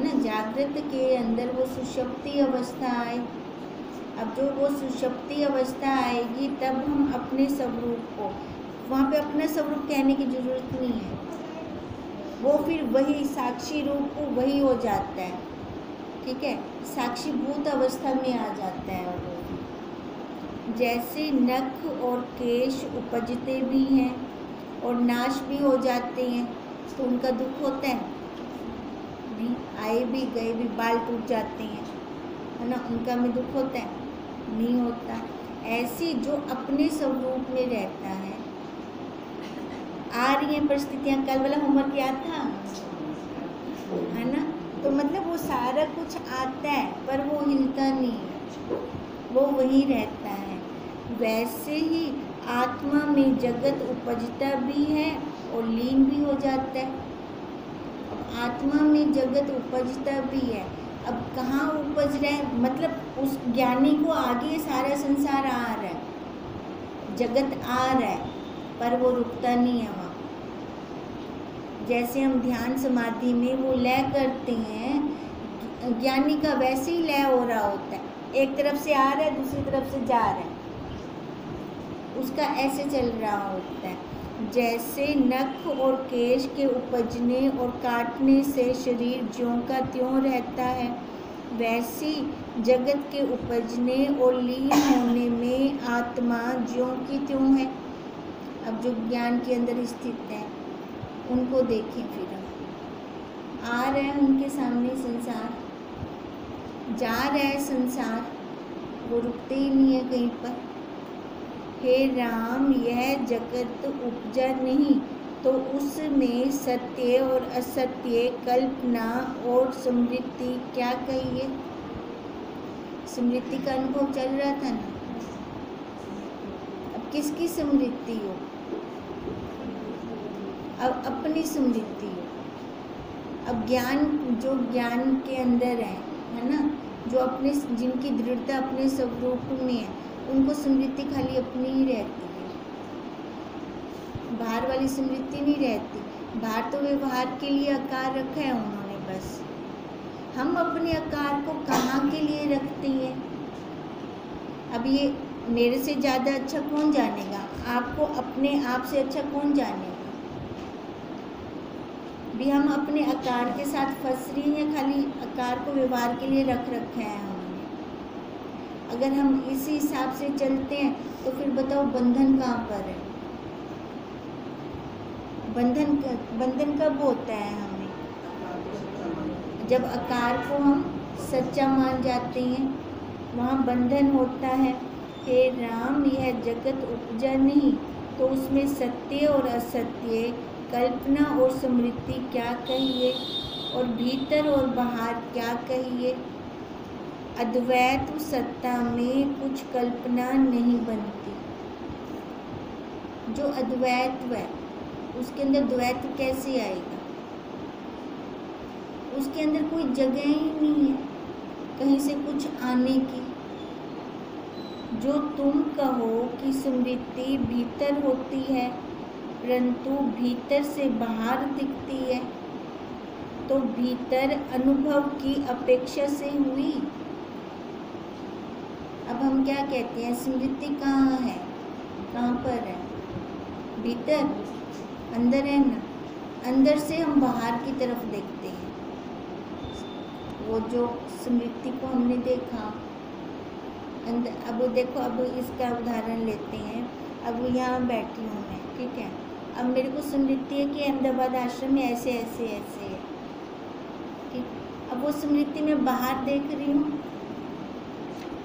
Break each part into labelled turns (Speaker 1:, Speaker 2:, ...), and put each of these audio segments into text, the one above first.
Speaker 1: ना, जागृत के अंदर वो सुषुप्ति अवस्था आए। अब जो वो सुषुप्ति अवस्था आएगी तब हम अपने स्वरूप को, वहाँ पे अपना स्वरूप कहने की जरूरत नहीं है, वो फिर वही साक्षी रूप को वही हो जाता है, ठीक है, साक्षीभूत अवस्था में आ जाता है वो। जैसे नख और केश उपजते भी हैं और नाश भी हो जाते हैं, तो उनका दुख होता है नहीं, आए भी गए भी, बाल टूट जाते हैं, है ना, उनका में दुख होता है नहीं होता। ऐसी जो अपने स्वरूप में रहता है, आ रही हैं परिस्थितियाँ, कल वाला होमवर्क याद था, है ना, तो मतलब वो सारा कुछ आता है पर वो हिलता नहीं है, वो वहीं रहता है। वैसे ही आत्मा में जगत उपजता भी है और लीन भी हो जाता है। अब आत्मा में जगत उपजता भी है, अब कहाँ उपज रहा है, मतलब उस ज्ञानी को आगे सारा संसार आ रहा है, जगत आ रहा है, पर वो रुकता नहीं है वहाँ। जैसे हम ध्यान समाधि में वो लय करते हैं, ज्ञानी का वैसे ही लय हो रहा होता है, एक तरफ से आ रहा है दूसरी तरफ से जा रहा है, उसका ऐसे चल रहा होता है। जैसे नख और केश के उपजने और काटने से शरीर ज्यों का त्यों रहता है, वैसी जगत के उपजने और लीन होने में आत्मा ज्यों की त्यों है। अब जो ज्ञान के अंदर स्थित है उनको देखें, फिर आ रहा है उनके सामने संसार, जा रहा है संसार, वो रुकते ही नहीं है कहीं पर। हे राम, यह जगत उपजा नहीं तो उसमें सत्य और असत्य, कल्पना और स्मृति क्या कहिए। स्मृति का अनुभव चल रहा था ना, अब किसकी स्मृति हो, अब अपनी स्मृति हो। अब ज्ञान, जो ज्ञान के अंदर है ना, जो अपने, जिनकी दृढ़ता अपने स्वरूप में है, उनको स्मृति खाली अपनी ही रहती है, बाहर वाली स्मृति नहीं रहती। बाहर तो व्यवहार के लिए आकार रखा है उन्होंने बस, हम अपने आकार को कहाँ के लिए रखते हैं। अब ये मेरे से ज़्यादा अच्छा कौन जानेगा, आपको अपने आप से अच्छा कौन जानेगा। भी हम अपने आकार के साथ फंस रही हैं, या खाली आकार को व्यवहार के लिए रख रखा है हमने। अगर हम इसी हिसाब से चलते हैं तो फिर बताओ बंधन कहाँ पर है। बंधन कब होता है हमें, जब आकार को हम सच्चा मान जाते हैं, वहाँ बंधन होता है। हे राम, यह जगत उपजा नहीं तो उसमें सत्य और असत्य, कल्पना और स्मृति क्या कहिए, और भीतर और बाहर क्या कहिए। अद्वैत सत्ता में कुछ कल्पना नहीं बनती। जो अद्वैत है उसके अंदर द्वैत कैसे आएगा, उसके अंदर कोई जगह ही नहीं है कहीं से कुछ आने की। जो तुम कहो कि स्मृति भीतर होती है परंतु भीतर से बाहर दिखती है, तो भीतर अनुभव की अपेक्षा से हुई। अब हम क्या कहते हैं, स्मृति कहाँ है, कहाँ पर है, भीतर, अंदर है ना। अंदर से हम बाहर की तरफ देखते हैं। वो जो स्मृति को हमने देखा अंदर, अब देखो, अब इसका उदाहरण लेते हैं। अब यहाँ बैठी हूँ मैं, ठीक है, अब मेरे को स्मृति है कि अहमदाबाद आश्रम में ऐसे ऐसे ऐसे है, ठीक। अब वो स्मृति में बाहर देख रही हूँ,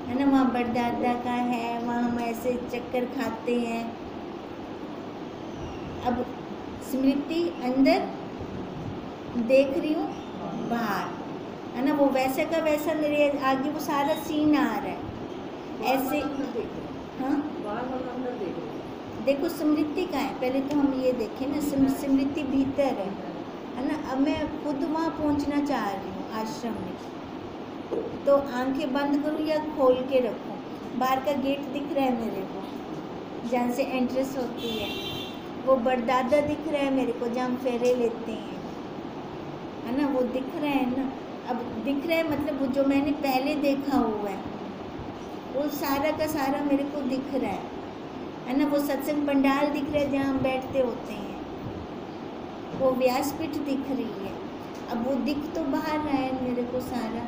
Speaker 1: है ना, वहाँ बड़दादा का है, वहाँ हम ऐसे चक्कर खाते हैं। अब स्मृति अंदर देख रही हूँ, बाहर, है ना, वो वैसे का वैसा मेरे आगे वो सारा सीन आ रहा है ऐसे। हाँ, देखो स्मृति का है, पहले तो हम ये देखें ना, स्मृति भीतर है ना। अब मैं खुद वहाँ पहुँचना चाह रही हूँ आश्रम में, तो आंखें बंद करूँ या खोल के रखूँ। बाहर का गेट दिख रहा है मेरे को जहाँ से एंट्रेंस होती है, वो बड़दादा दिख रहा है मेरे को जहाँ हम फेरे लेते हैं, है ना, वो दिख रहा है ना। अब दिख रहा है, मतलब वो जो मैंने पहले देखा हुआ है वो सारा का सारा मेरे को दिख रहा है ना। वो सत्संग पंडाल दिख रहा है जहाँ हम बैठते होते हैं, वो व्यासपीठ दिख रही है। अब वो दिख तो बाहर रहा है मेरे को सारा,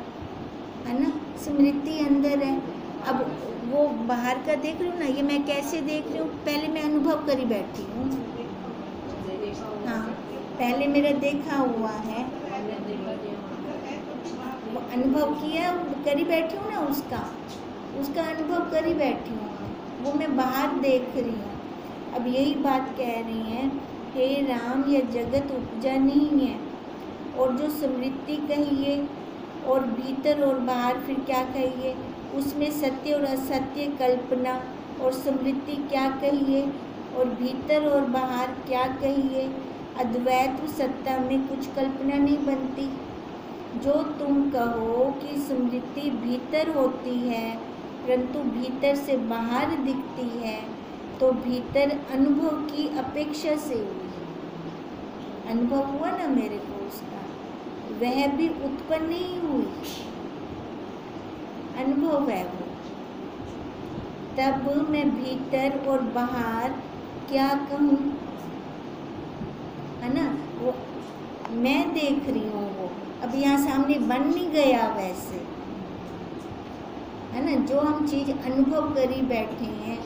Speaker 1: है ना, स्मृति अंदर है। अब वो बाहर का देख रही हूँ ना, ये मैं कैसे देख रही हूँ, पहले मैं अनुभव करी बैठी हूँ। हाँ, पहले मेरा देखा हुआ है, वो अनुभव किया करी बैठी हूँ ना, उसका अनुभव करी बैठी हूँ, वो मैं बाहर देख रही हूँ। अब यही बात कह रही हैं, हे राम, यह जगत उपजा नहीं है, और जो स्मृति कहिए और भीतर और बाहर फिर क्या कहिए, उसमें सत्य और असत्य कल्पना और स्मृति क्या कहिए, और भीतर और बाहर क्या कहिए। अद्वैत सत्ता में कुछ कल्पना नहीं बनती। जो तुम कहो कि स्मृति भीतर होती है परंतु भीतर से बाहर दिखती है, तो भीतर अनुभव की अपेक्षा से हुई, अनुभव हुआ ना मेरे को उसका, वह भी उत्पन्न नहीं हुई, अनुभव है वो। तब मैं भीतर और बाहर क्या कहूँ, है ना, वो मैं देख रही हूँ, वो अब यहाँ सामने बन नहीं गया वैसे, है ना। जो हम चीज़ अनुभव करी बैठे हैं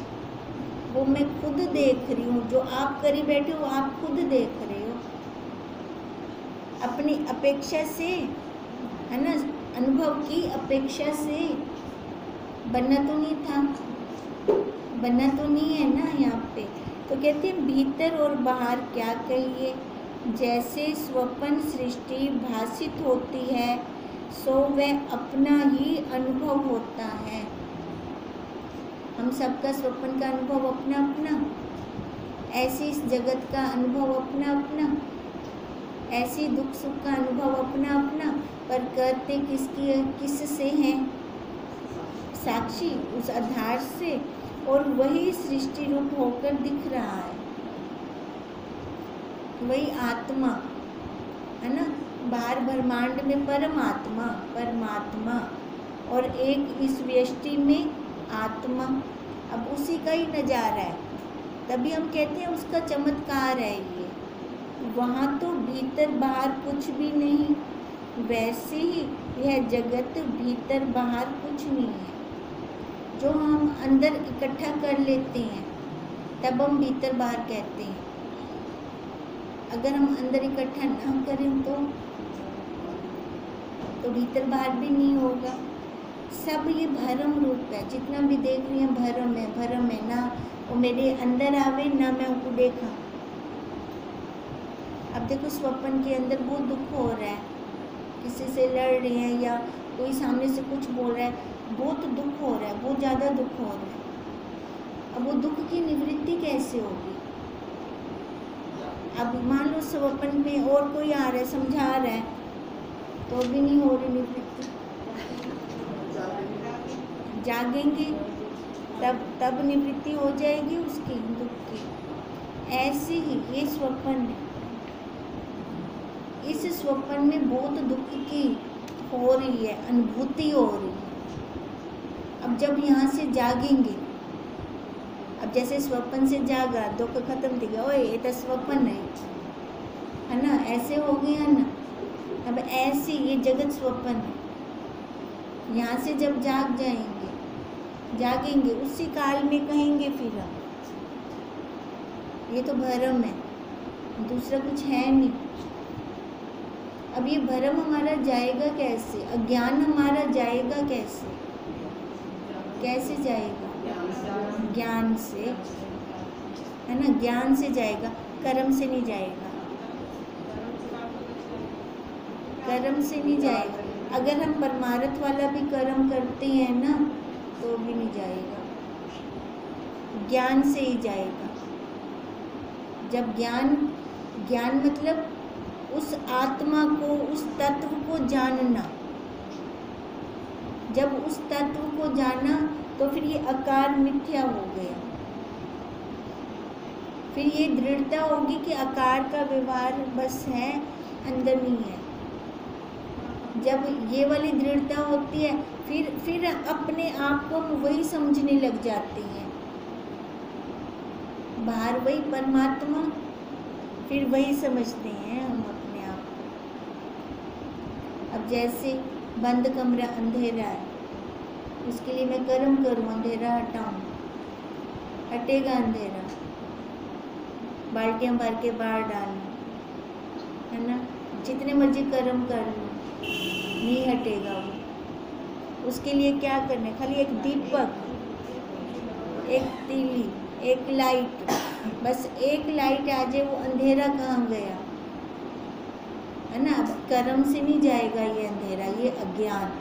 Speaker 1: वो मैं खुद देख रही हूँ, जो आप करी बैठे हो आप खुद देख रहे हो अपनी अपेक्षा से, है ना, अनुभव की अपेक्षा से। बनना तो नहीं था, बनना तो नहीं है ना यहाँ पे। तो कहते हैं भीतर और बाहर क्या कहिए, जैसे स्वप्न सृष्टि भासित होती है सो वह अपना ही अनुभव होता है। हम सबका स्वप्न का अनुभव अपना अपना, ऐसे इस जगत का अनुभव अपना अपना, ऐसी दुख सुख का अनुभव अपना अपना, पर करते किस से हैं, साक्षी उस आधार से, और वही सृष्टि रूप होकर दिख रहा है, वही आत्मा, है ना। बाहर ब्रह्मांड में परमात्मा परमात्मा, और एक इस व्यष्टि में आत्मा, अब उसी का ही नज़ारा है, तभी हम कहते हैं उसका चमत्कार है ये। वहाँ तो भीतर बाहर कुछ भी नहीं, वैसे ही यह जगत भीतर बाहर कुछ नहीं है। जो हम अंदर इकट्ठा कर लेते हैं तब हम भीतर बाहर कहते हैं, अगर हम अंदर इकट्ठा ना करें तो भीतर बाहर भी नहीं होगा। सब ये भरम रूप है, जितना भी देख रही हैं भरम है ना, वो मेरे अंदर आवे ना मैं उनको देखा। अब देखो स्वप्न के अंदर बहुत दुख हो रहा है, किसी से लड़ रहे हैं या कोई सामने से कुछ बोल रहा है, बहुत दुख हो रहा है, बहुत ज़्यादा दुख हो रहा है। अब वो दुख की निवृत्ति कैसे होगी। अब मान लो स्वप्न में और कोई आ रहा है समझा रहा है तो भी नहीं हो रही निवृत्ति, जागेंगे तब निवृत्ति हो जाएगी उसकी दुख की। ऐसे ही ये स्वप्न है, इस स्वप्न में बहुत दुख की हो रही है, अनुभूति हो रही है। अब जब यहाँ से जागेंगे, अब जैसे स्वप्न से जागा दुख खत्म दिखा, ओए ये तो स्वप्न है ना, ऐसे हो गया ना। अब ऐसे ये जगत स्वप्न है, यहाँ से जब जागेंगे उसी काल में कहेंगे फिर हम ये तो भरम है, दूसरा कुछ है नहीं। अब ये भरम हमारा जाएगा कैसे, अज्ञान हमारा जाएगा कैसे, कैसे जाएगा, ज्ञान से, है ना, ज्ञान से जाएगा, कर्म से नहीं जाएगा, कर्म से नहीं जाएगा। अगर हम परमार्थ वाला भी कर्म करते हैं ना तो भी नहीं जाएगा, ज्ञान से ही जाएगा। जब ज्ञान मतलब उस आत्मा को, उस तत्व को जानना, जब उस तत्व को जाना तो फिर ये आकार मिथ्या हो गया, फिर ये दृढ़ता होगी कि आकार का व्यवहार बस है, अंदर नहीं है। जब ये वाली दृढ़ता होती है, फिर अपने आप को हम वही समझने लग जाते हैं, बाहर वही परमात्मा, फिर वही समझते हैं हम अपने आप को। अब जैसे बंद कमरा अंधेरा है, उसके लिए मैं कर्म करूँ, अंधेरा हटाऊँ, हटेगा अंधेरा, बाल्टियाँ भर के बाहर डालूँ, है ना, जितने मर्जी कर्म कर लूँ, नहीं हटेगा वो। उसके लिए क्या करना है, खाली एक दीपक, एक तीली, एक लाइट, बस एक लाइट आ जाए, वो अंधेरा कहाँ गया, है ना। अब कर्म से नहीं जाएगा ये अंधेरा, ये अज्ञान,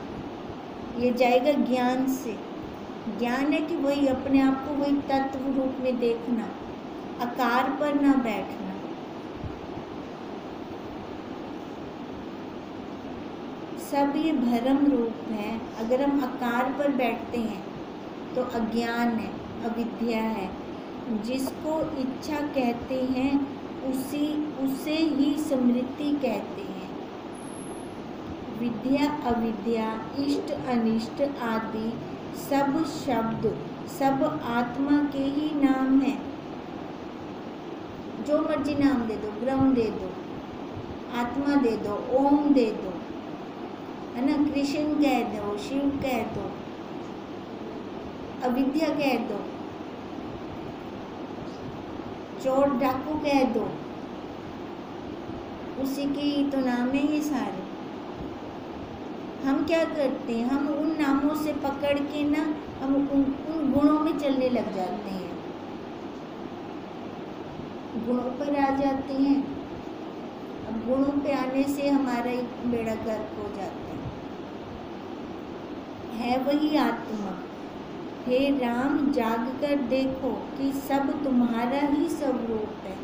Speaker 1: ये जाएगा ज्ञान से। ज्ञान है कि वही अपने आप को वही तत्व रूप में देखना, आकार पर ना बैठना। सब ये भ्रम रूप है। अगर हम आकार पर बैठते हैं तो अज्ञान है, अविद्या है। जिसको इच्छा कहते हैं उसे ही स्मृति कहते हैं। विद्या अविद्या, इष्ट अनिष्ट आदि सब शब्द सब आत्मा के ही नाम है। जो मर्जी नाम दे दो, ब्रह्म दे दो, आत्मा दे दो, ओम दे दो, है ना, कृष्ण कह दो, शिव कह दो, अविद्या कह दो, चोर डाकू कह दो, उसी के ही तो नाम है ये सारे। हम क्या करते हैं, हम उन नामों से पकड़ के ना हम उन गुणों में चलने लग जाते हैं, गुणों पर आ जाते हैं। अब गुणों पे आने से हमारा ही बेड़ा गर्क हो जाता है वही आत्मा। हे राम, जाग कर देखो कि सब तुम्हारा ही स्वरूप है।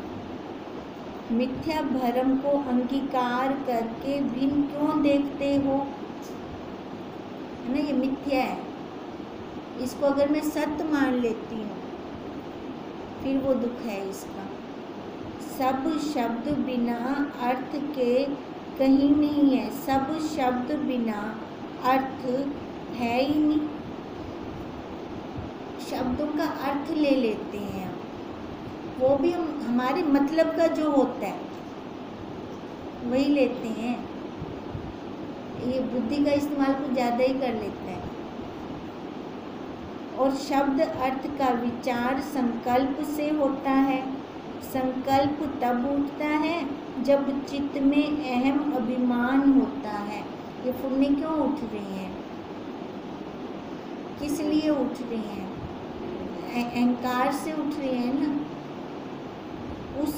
Speaker 1: मिथ्या भ्रम को अंगीकार करके भिन्न क्यों देखते हो, है ना, ये मिथ्या है। इसको अगर मैं सत्य मान लेती हूँ फिर वो दुख है इसका। सब शब्द बिना अर्थ के कहीं नहीं है, सब शब्द बिना अर्थ है ही नहीं। शब्दों का अर्थ ले लेते हैं हम, वो भी हम हमारे मतलब का जो होता है वही लेते हैं। ये बुद्धि का इस्तेमाल कुछ ज़्यादा ही कर लेता है। और शब्द अर्थ का विचार संकल्प से होता है। संकल्प तब उठता है जब चित्त में अहम अभिमान होता है। ये फुन्नी क्यों उठ रही हैं, किस लिए उठ रही हैं, अहंकार से उठ रही है ना। उस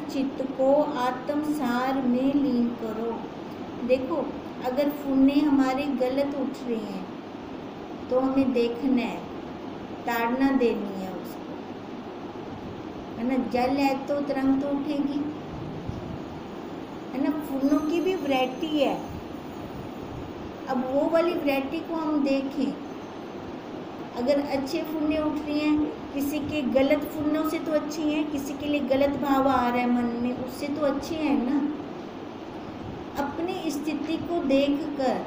Speaker 1: चित्त को आत्मसार में लीन करो। देखो, अगर फुन्ने हमारे गलत उठ रही हैं तो हमें देखना है, ताड़ना देनी है उसको, है ना। जल है तो तरंग तो उठेगी, है ना। फुन्नों की भी वैरायटी है। अब वो वाली वैरायटी को हम देखें। अगर अच्छे फुन्ने उठ रही हैं, किसी के गलत फुन्नों से तो अच्छी हैं, किसी के लिए गलत भाव आ रहा है मन में, उससे तो अच्छे हैं ना। अपनी स्थिति को देखकर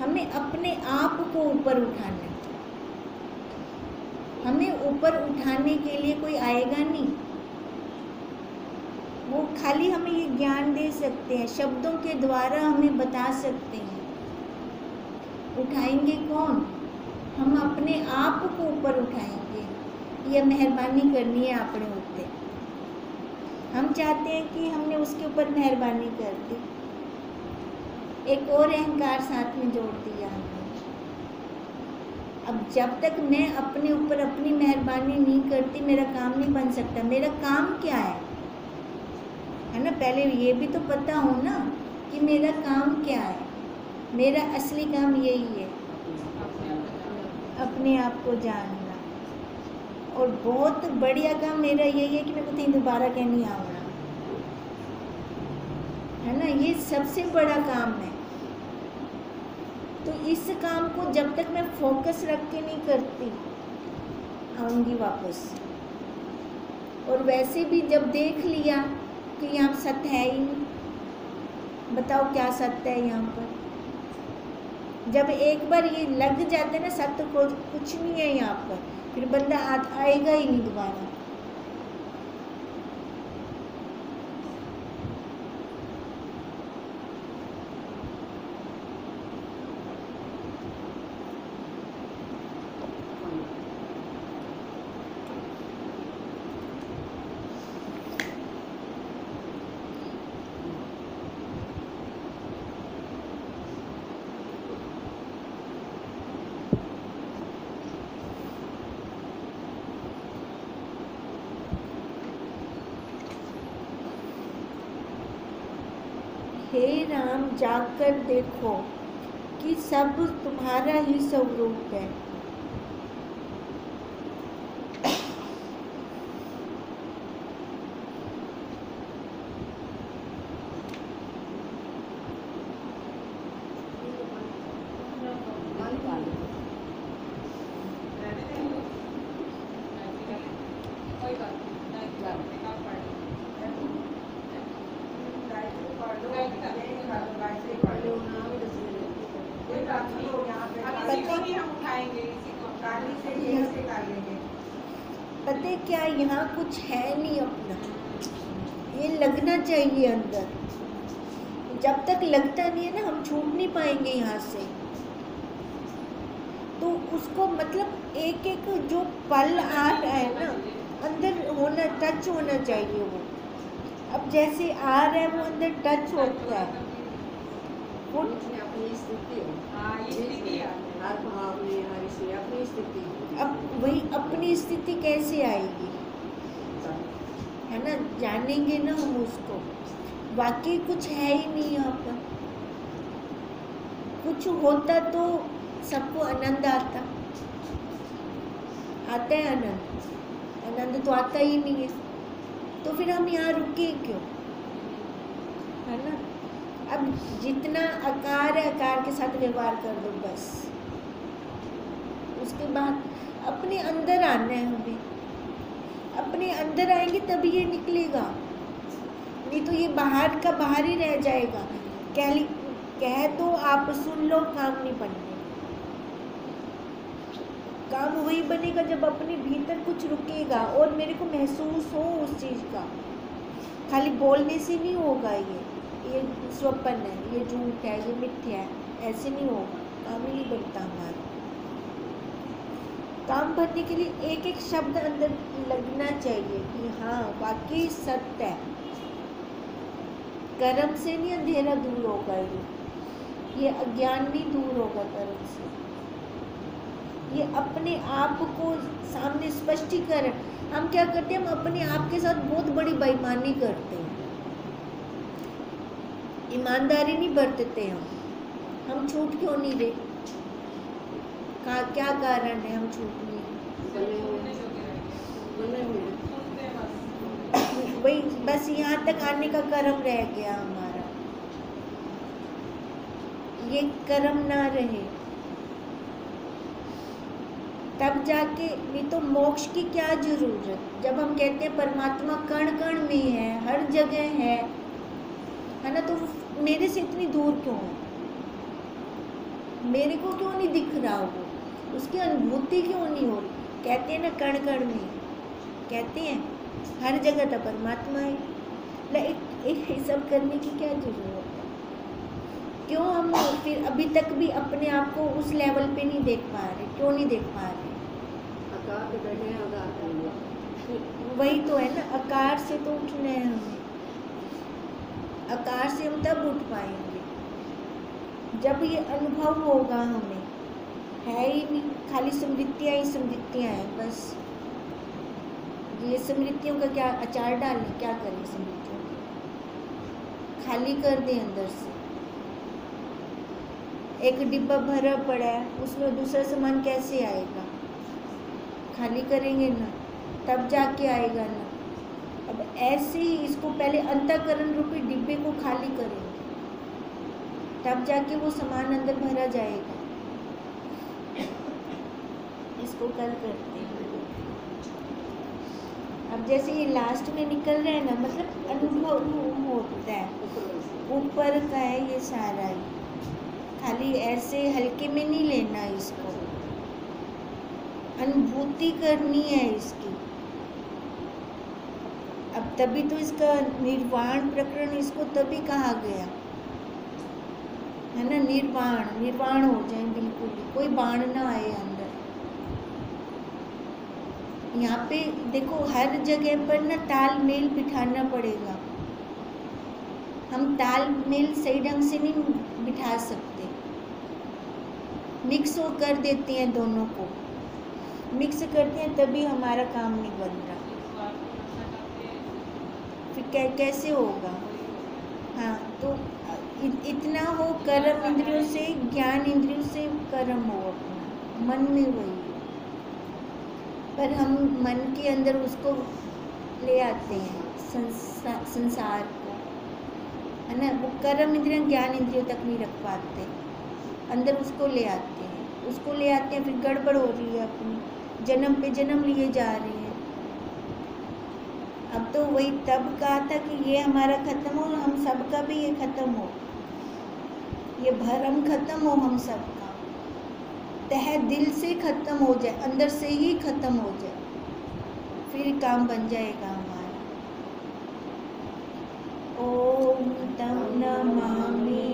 Speaker 1: हमें अपने आप को ऊपर उठाना है। हमें ऊपर उठाने के लिए कोई आएगा नहीं, वो खाली हमें ये ज्ञान दे सकते हैं, शब्दों के द्वारा हमें बता सकते हैं। उठाएंगे कौन? हम अपने आप को ऊपर उठाएंगे। यह मेहरबानी करनी है अपने ऊपर। हम चाहते हैं कि हमने उसके ऊपर मेहरबानी कर दी, एक और अहंकार साथ में जोड़ दिया हमने। अब जब तक मैं अपने ऊपर अपनी मेहरबानी नहीं करती, मेरा काम नहीं बन सकता। मेरा काम क्या है ना, पहले ये भी तो पता हो ना कि मेरा काम क्या है। मेरा असली काम यही है, अपने आप को जानना। और बहुत बढ़िया काम मेरा यही है कि मेरे को कहीं दोबारा कहनी आना, है ना। ये सबसे बड़ा काम है। तो इस काम को जब तक मैं फोकस रख के नहीं करती, आऊँगी वापस। और वैसे भी जब देख लिया कि यहाँ सत्य है ही नहीं, बताओ क्या सत्य है यहाँ पर? जब एक बार ये लग जाते ना सत्य को कुछ नहीं है यहाँ पर, फिर बंदा आएगा ही नहीं दोबारा। हे राम, जाकर देखो कि सब तुम्हारा ही स्वरूप है। पता है क्या, यहाँ कुछ है नहीं अपना, ये लगना चाहिए अंदर। जब तक लगता नहीं है ना, हम छूट नहीं पाएंगे यहाँ से। तो उसको मतलब एक एक जो पल आ रहा है ना, अंदर होना, टच होना चाहिए वो। अब जैसे आ रहा है वो अंदर टच होता है, वो
Speaker 2: अपनी स्थिति हर भाव में, हर इसमें अपनी स्थिति।
Speaker 1: अब वही अपनी स्थिति कैसे आएगी, है ना? जानेंगे ना हम उसको। वाकई कुछ है ही नहीं यहाँ पर। कुछ होता तो सबको आनंद आता है आनंद? आनंद तो आता ही नहीं है, तो फिर हम यहाँ रुके क्यों, है ना? अब जितना आकार है आकार के साथ व्यवहार कर दो बस। उसके बाद अपने अंदर आना है हमें। अपने अंदर आएंगे तभी ये निकलेगा, नहीं तो ये बाहर का बाहर ही रह जाएगा। कह दो आप सुन लो, काम नहीं बनने। काम वही बनेगा जब अपने भीतर कुछ रुकेगा और मेरे को महसूस हो उस चीज़ का। खाली बोलने से नहीं होगा। ये स्वप्न है, ये झूठ है, ये मिथ्या है, ऐसे नहीं होगा। काम ही नहीं बनता हमारा। काम बनने के लिए एक एक शब्द अंदर लगना चाहिए कि हाँ वाकई सत्य है। कर्म से नहीं अंधेरा दूर होगा, ये अज्ञान नहीं दूर होगा कर्म से। ये अपने आप को सामने स्पष्टीकरण। हम क्या करते हैं, हम अपने आप के साथ बहुत बड़ी बेईमानी करते हैं, ईमानदारी नहीं बरतते। हम छूट क्यों नहीं रहे? क्या कारण है हम छूट नहीं? वही बस यहाँ तक आने का कर्म रह गया हमारा। ये कर्म ना रहे तब जाके, नहीं तो मोक्ष की क्या जरूरत। जब हम कहते हैं परमात्मा कण कण में है, हर जगह है ना, तो मेरे से इतनी दूर क्यों है? मेरे को क्यों नहीं दिख रहा वो? उसकी अनुभूति क्यों नहीं हो रही? कहते हैं ना कण कण में, कहते हैं हर जगह तो परमात्मा है। एक सब करने की क्या जरूरत है? क्यों हम फिर अभी तक भी अपने आप को उस लेवल पे नहीं देख पा रहे? क्यों नहीं देख पा रहे?
Speaker 2: आकार पे बैठे हैं,
Speaker 1: वही तो है ना, आकार से तो उठना है हमें। आकार से हम तब उठ पाएंगे जब ये अनुभव होगा हमें। है ही नहीं, खाली स्मृतियाँ ही स्मृतियाँ हैं बस। ये स्मृतियों का क्या अचार डालें, क्या करें? स्मृतियों को खाली कर दें अंदर से। एक डिब्बा भरा पड़ा है, उसमें दूसरा सामान कैसे आएगा? खाली करेंगे ना, तब जाके आएगा ना। अब ऐसे ही इसको पहले अंतःकरण रूपी डिब्बे को खाली करेंगे, तब जाके वो सामान अंदर भरा जाएगा। इसको कल करते हैं। अब अब जैसे ये लास्ट में निकल रहा है ना, मतलब अनुभव होता है, ऊपर का है ये सारा ही, खाली ऐसे हल्के में नहीं लेना इसको, अनुभूति करनी है इसकी। अब तभी तो इसका निर्वाण प्रकरण इसको तभी कहा गया है ना, निर्वाण हो जाए बिल्कुल, कोई बाण ना आए अंदर। यहाँ पे देखो हर जगह पर ना तालमेल बिठाना पड़ेगा, हम तालमेल सही ढंग से नहीं बिठा सकते, मिक्स कर देते हैं, दोनों को मिक्स करते हैं तभी हमारा काम नहीं बन रहा, फिर कैसे होगा। हाँ, तो इतना हो कर्म इंद्रियों से, ज्ञान इंद्रियों से कर्म हो अपना, मन में वही, पर हम मन के अंदर उसको ले आते हैं, संसार को, है ना, वो कर्म इंद्रियों ज्ञान इंद्रियों तक नहीं रख पाते, अंदर उसको ले आते हैं, फिर गड़बड़ हो रही है अपनी, जन्म पे जन्म लिए जा रहे हैं। अब तो वही तब कहा था कि ये हमारा खत्म हो, हम सबका भी ये खत्म हो, ये भरम खत्म हो, हम सबका तह दिल से खत्म हो जाए, अंदर से ही खत्म हो जाए, फिर काम बन जाएगा हमारा। ओम तम नमामि